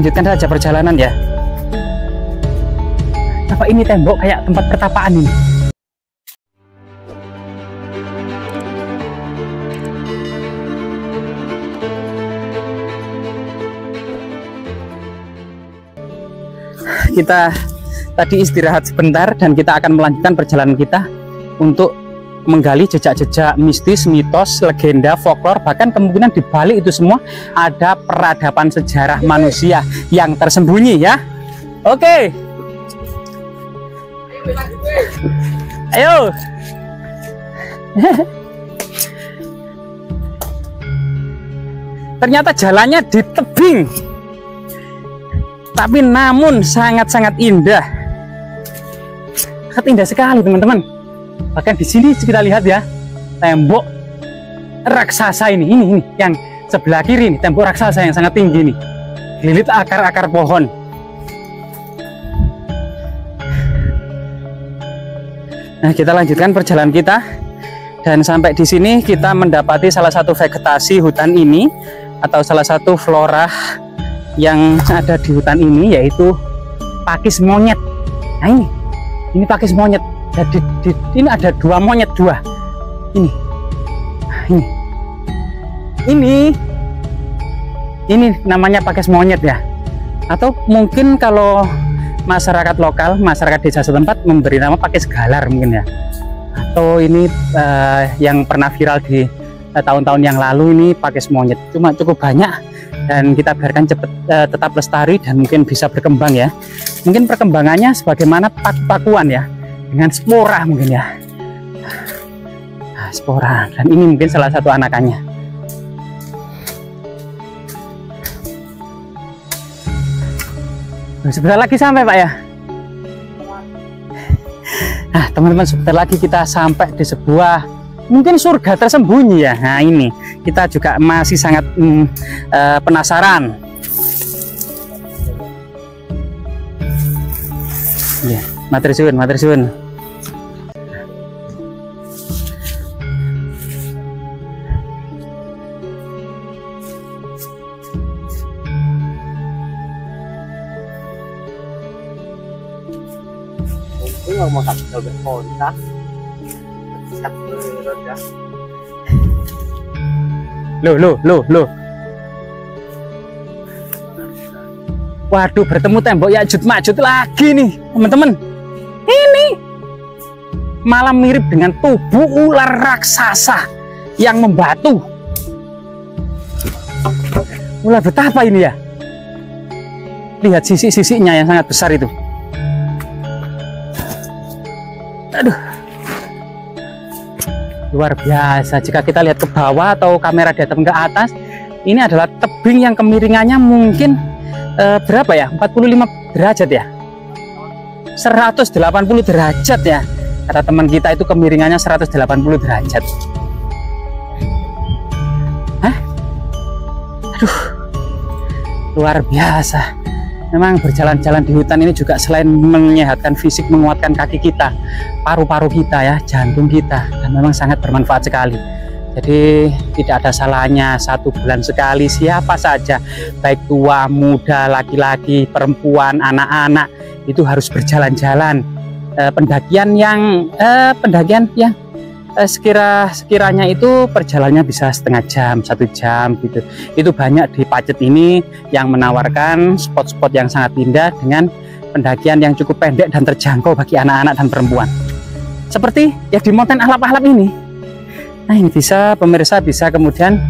lanjutkan saja perjalanan ya. Apa ini tembok kayak tempat pertapaan ini? Kita tadi istirahat sebentar dan kita akan melanjutkan perjalanan kita untuk menggali jejak-jejak mistis, mitos, legenda, folklor, bahkan kemungkinan di balik itu semua ada peradaban sejarah manusia yang tersembunyi ya. Oke. Ayo. Ternyata jalannya di tebing. Tapi namun sangat-sangat indah. Sangat indah sekali teman-teman. Bahkan di sini kita lihat ya, tembok raksasa ini yang sebelah kiri ini, tembok raksasa yang sangat tinggi nih, dililit akar-akar pohon. Nah, kita lanjutkan perjalanan kita dan sampai di sini kita mendapati salah satu vegetasi hutan ini atau salah satu flora yang ada di hutan ini, yaitu pakis monyet. Nah, ini pakis monyet. Jadi ini ada dua monyet, dua. Ini namanya pakis monyet ya. Atau mungkin kalau masyarakat lokal, masyarakat desa setempat memberi nama pakis galar mungkin ya. Atau ini yang pernah viral di tahun-tahun yang lalu, ini pakis monyet. Cuma cukup banyak dan kita biarkan tetap lestari dan mungkin bisa berkembang ya. Mungkin perkembangannya sebagaimana paku-pakuan ya, dengan spora mungkin ya. Nah, spora, dan ini mungkin salah satu anakannya. Sebentar lagi sampai Pak ya. Nah teman-teman, sebentar lagi kita sampai di sebuah mungkin surga tersembunyi ya. Nah ini kita juga masih sangat penasaran ya. Matur suwun, matur suwun. Loh. Waduh, bertemu tembok Ya'juj Ma'juj lagi nih, teman-teman. Ini malah mirip dengan tubuh ular raksasa yang membatu. Ular betapa ini ya? Lihat sisi-sisinya yang sangat besar itu. Aduh, luar biasa. Jika kita lihat ke bawah atau kamera datang ke atas, ini adalah tebing yang kemiringannya mungkin berapa ya? 45 derajat ya? 180 derajat ya. Kata teman kita itu kemiringannya 180 derajat. Hah? Aduh, luar biasa. Memang berjalan-jalan di hutan ini juga selain menyehatkan fisik, menguatkan kaki kita, paru-paru kita ya, jantung kita, dan memang sangat bermanfaat sekali. Jadi tidak ada salahnya 1 bulan sekali siapa saja, baik tua, muda, laki-laki, perempuan, anak-anak, itu harus berjalan-jalan. Pendakian yang sekiranya itu perjalanannya bisa setengah jam, 1 jam gitu. Itu banyak di Pacet ini yang menawarkan spot-spot yang sangat indah dengan pendakian yang cukup pendek dan terjangkau bagi anak-anak dan perempuan. Seperti ya di Mountain Alap-Alap ini. Nah ini pemirsa bisa kemudian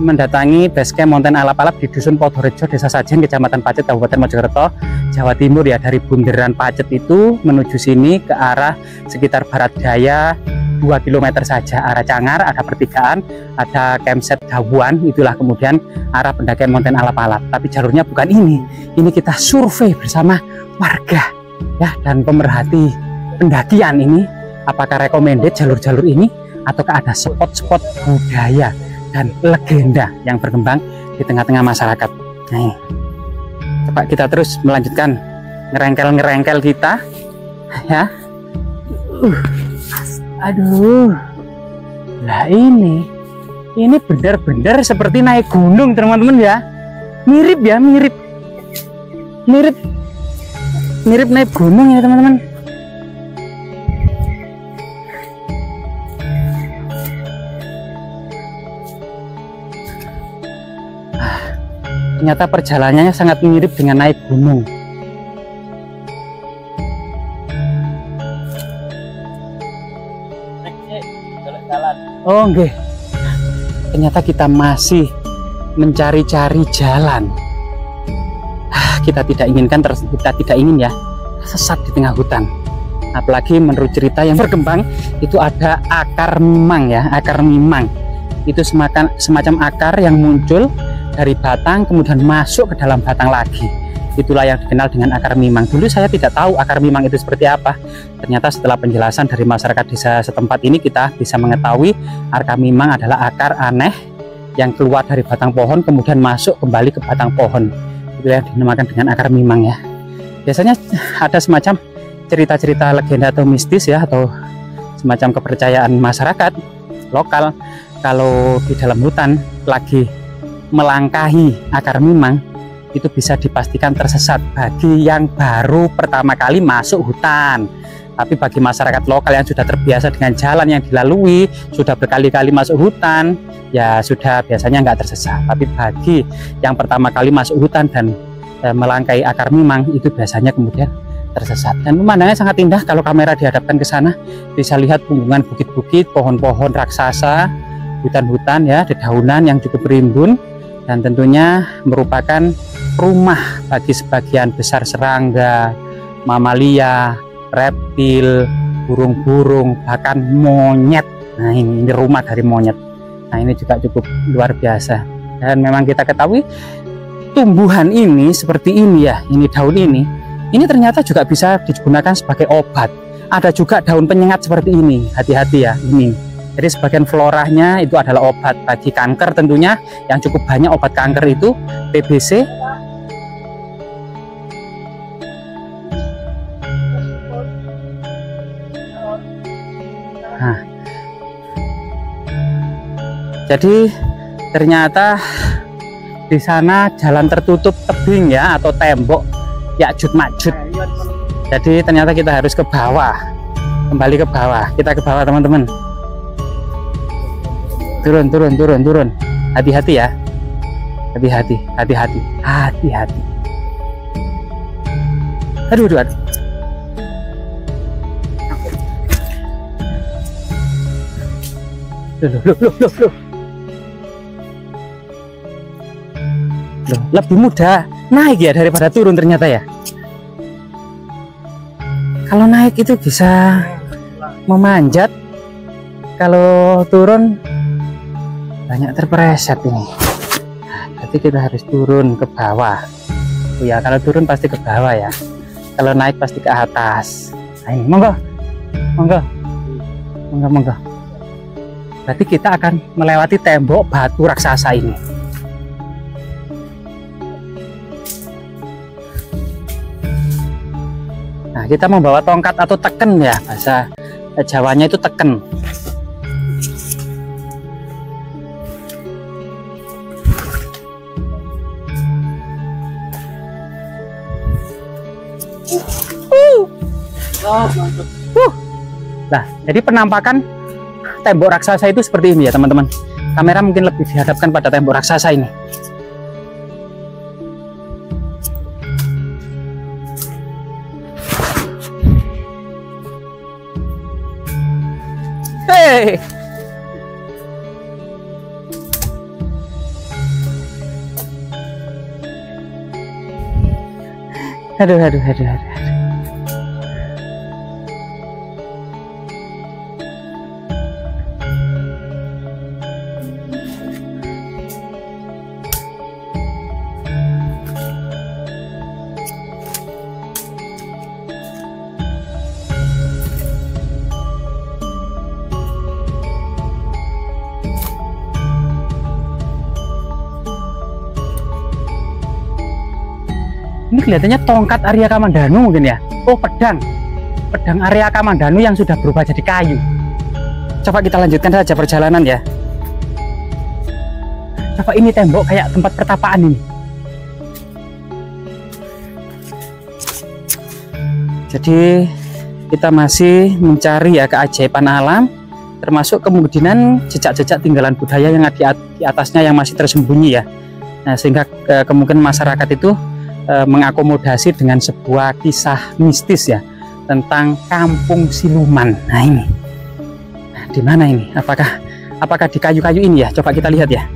mendatangi basecamp Mountain Alap-Alap di Dusun Podorejo, Desa Sajen, Kecamatan Pacet, Kabupaten Mojokerto, Jawa Timur ya. Dari bundaran Pacet itu menuju sini ke arah sekitar barat daya 2 km saja, arah Cangar, ada pertigaan, ada campsite Dabuan, itulah kemudian arah pendakian Mountain Alap-Alap. Tapi jalurnya bukan ini kita survei bersama warga ya dan pemerhati pendakian ini, apakah recommended jalur-jalur ini ataukah ada spot-spot budaya dan legenda yang berkembang di tengah-tengah masyarakat. Nah, coba kita terus melanjutkan ngerengkel kita ya. Aduh, lah ini benar-benar seperti naik gunung teman-teman ya. Mirip ya, mirip. mirip naik gunung ya teman-teman. Ternyata perjalanannya sangat mirip dengan naik gunung. Oh enggak, ternyata kita masih mencari-cari jalan. Kita tidak ingin ya sesat di tengah hutan. Apalagi menurut cerita yang berkembang itu ada akar mimang ya, akar mimang itu semacam akar yang muncul dari batang kemudian masuk ke dalam batang lagi. Itulah yang dikenal dengan akar mimang. Dulu saya tidak tahu akar mimang itu seperti apa. Ternyata setelah penjelasan dari masyarakat desa setempat ini, kita bisa mengetahui akar mimang adalah akar aneh yang keluar dari batang pohon kemudian masuk kembali ke batang pohon. Itu yang dinamakan dengan akar mimang ya. Biasanya ada semacam cerita-cerita legenda atau mistis ya, atau semacam kepercayaan masyarakat lokal kalau di dalam hutan lagi melangkahi akar mimang itu bisa dipastikan tersesat bagi yang baru pertama kali masuk hutan. Tapi bagi masyarakat lokal yang sudah terbiasa dengan jalan yang dilalui, sudah berkali-kali masuk hutan, ya sudah biasanya nggak tersesat. Tapi bagi yang pertama kali masuk hutan dan melangkahi akar mimang itu biasanya kemudian tersesat. Dan pemandangannya sangat indah kalau kamera dihadapkan ke sana, bisa lihat punggungan bukit-bukit, pohon-pohon raksasa, hutan-hutan ya, dedaunan yang cukup rimbun, dan tentunya merupakan rumah bagi sebagian besar serangga, mamalia, reptil, burung-burung, bahkan monyet. Nah ini rumah dari monyet. Nah ini juga cukup luar biasa. Dan memang kita ketahui tumbuhan ini seperti ini ya, ini daun ini ternyata juga bisa digunakan sebagai obat. Ada juga daun penyengat seperti ini, hati-hati ya ini. Jadi sebagian floranya itu adalah obat bagi kanker tentunya, yang cukup banyak obat kanker itu TBC. Nah, jadi ternyata di sana jalan tertutup tebing ya, atau tembok Ya'juj Ma'juj. Jadi ternyata kita harus ke bawah, kembali ke bawah. Kita ke bawah teman-teman. Turun. Hati-hati ya. Hati-hati. Aduh. Loh, lebih mudah naik ya daripada turun ternyata ya. Kalau naik itu bisa memanjat, kalau turun banyak terpreset ini. Jadi kita harus turun ke bawah. Oh ya, kalau turun pasti ke bawah ya. Kalau naik pasti ke atas. Nah ini, monggo. Berarti kita akan melewati tembok batu raksasa ini. Nah, kita membawa tongkat atau teken ya, bahasa Jawanya itu teken. Nah, jadi penampakan tembok raksasa itu seperti ini ya teman-teman. Kamera mungkin lebih dihadapkan pada tembok raksasa ini. Hei, aduh. Ini kelihatannya tongkat Arya Kamandanu mungkin ya. Oh, pedang Arya Kamandanu yang sudah berubah jadi kayu. Coba kita lanjutkan saja perjalanan ya. Coba ini tembok kayak tempat pertapaan ini. Jadi kita masih mencari ya keajaiban alam, termasuk kemungkinan jejak-jejak tinggalan budaya yang ada di atasnya yang masih tersembunyi ya. Nah, sehingga kemungkinan masyarakat itu mengakomodasi dengan sebuah kisah mistis ya tentang kampung siluman. Nah ini, nah, di mana ini? Apakah di kayu-kayu ini ya? Coba kita lihat ya.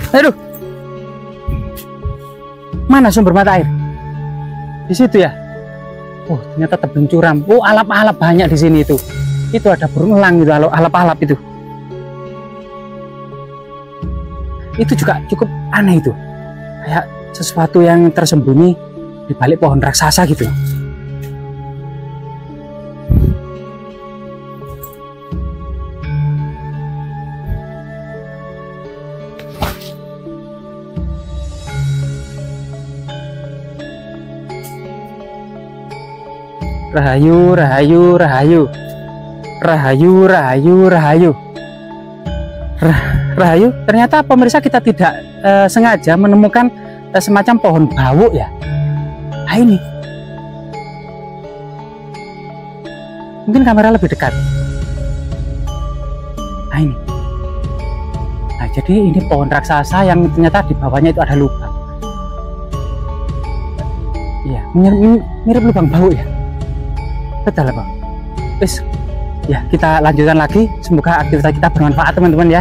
Aduh, mana sumber mata air? Di situ ya. Oh, ternyata tebing curam. Oh, alap-alap banyak di sini itu. Itu ada burung elang itu, alap-alap itu. Itu juga cukup aneh itu. Kayak sesuatu yang tersembunyi di balik pohon raksasa gitu. Rahayu, rahayu, rahayu, rahayu, rahayu, rahayu, rahayu. Ternyata pemirsa kita tidak sengaja menemukan semacam pohon bawuk ya. Nah ini, mungkin kamera lebih dekat. Nah ini, nah jadi ini pohon raksasa yang ternyata di bawahnya itu ada lubang. Iya, mirip lubang bawuk ya. Betul Bang. Wis, ya kita lanjutkan lagi. Semoga aktivitas kita bermanfaat teman-teman ya.